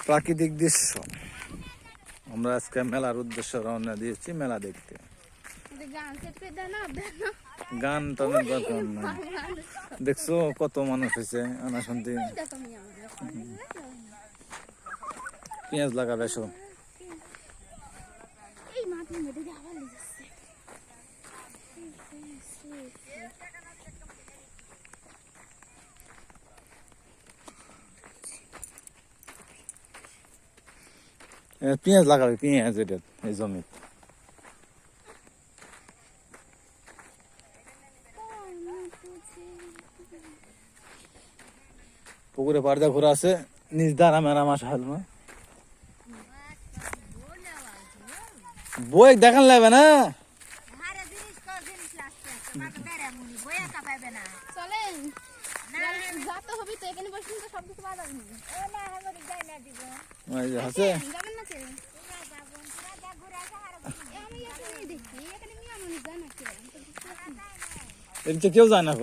প্রাকৃতিক দৃশ্য। আমরা আজকে মেলার উদ্দেশ্যে রওনা দিয়েছি মেলা দেখতে। গান টানের দরকার নাই, দেখছো কত মানুষ হয়েছে আনা শুনতে। পেঁয়াজ লাগাবে এসো। পেঁয়াজ লাগাবে, পেঁয়াজ এটা এই জমি। পুকুরে পর্দা ঘোরা আছে, নিজ দ্বারা মেরা মাছ হাল না বই দেখান লাগবে না। কেউ যায় না।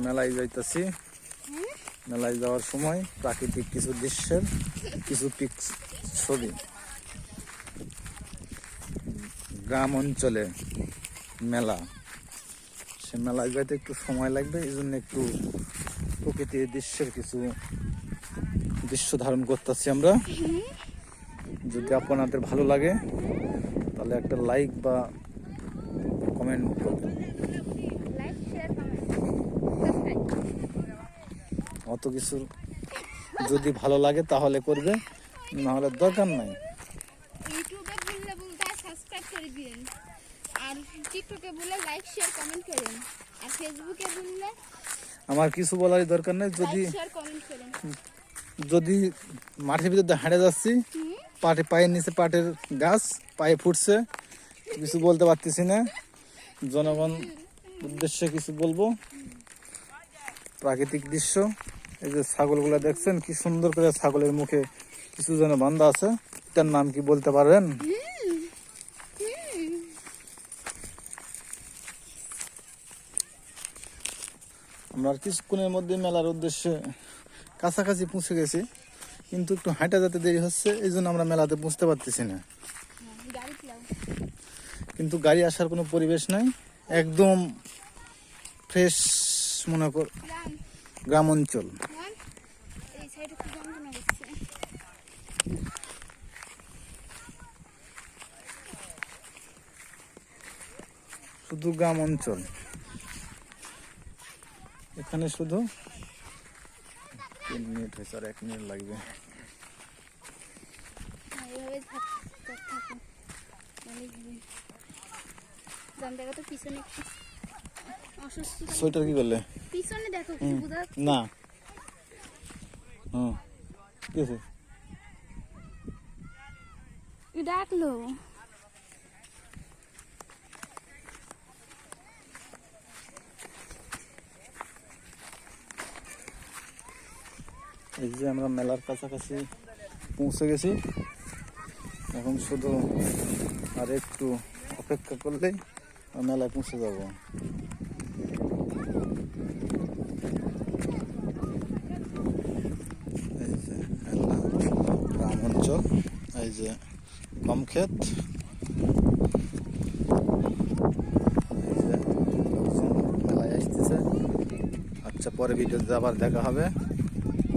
মেলায় যাইতেছি, মেলায় যাওয়ার সময় প্রাকৃতিক কিছু দৃশ্যের কিছু ছবি। গ্রাম অঞ্চলে মেলা, সে মেলায় যাইতে একটু সময় লাগবে, এই জন্য একটু প্রকৃতির দৃশ্যের কিছু দৃশ্য ধারণ করতেছি আমরা। যদি আপনাদের ভালো লাগে তাহলে একটা লাইক বা কমেন্ট করবেন। অত কিছু যদি ভালো লাগে তাহলে করবে, না হলে দরকার নাই। ইউটিউবে বললে বলতে সাবস্ক্রাইব করে দিন, আর টিকটকে বললে লাইক শেয়ার কমেন্ট করেন, আর ফেসবুকে বললে আমার কিছু বলারই দরকার নেই। যদি মাঠের ভিতরে হাঁটে যাচ্ছি, পায়ের নিচে পাটের গাছ পায়ে ফুটছে, কিছু বলতে পারতেছি না। জনগণ উদ্দেশ্যে কিছু বলবো। প্রাকৃতিক দৃশ্য, এই যে ছাগলগুলো দেখছেন কি সুন্দর করে ছাগলের মুখে কিছু যেন বান্ধা আছে, এটার নাম কি বলতে পারবেন? আমরা কিছুক্ষণের মধ্যে মেলার উদ্দেশ্যে কাছাকাছি পৌঁছে গেছি, কিন্তু একটু হাঁটা যেতে দেরি হচ্ছে, এই জন্য আমরা মেলাতে পৌঁছতে পারতেছি না। কিন্তু গাড়ি আসার কোনো পরিবেশ নাই, একদম ফ্রেশ মনে কর গ্রাম অঞ্চল। শুধু গ্রাম অঞ্চল, এখানে শুধু 3 মিনিট হয়েছে, আর 1 মিনিট লাগবে। সোয়েটার কি করলে? পিছনে দেখো না, কি আছে? ডাকলো। এই যে আমরা মেলার কাছাকাছি পৌঁছে গেছি, এখন শুধু আর একটু অপেক্ষা করলেই মেলায় পৌঁছে যাব। এই যে গ্রাম অঞ্চল, এই যে গম ক্ষেত, এই যে মেলায় আসতেছে। আচ্ছা, পরে ভিডিওতে আবার দেখা হবে।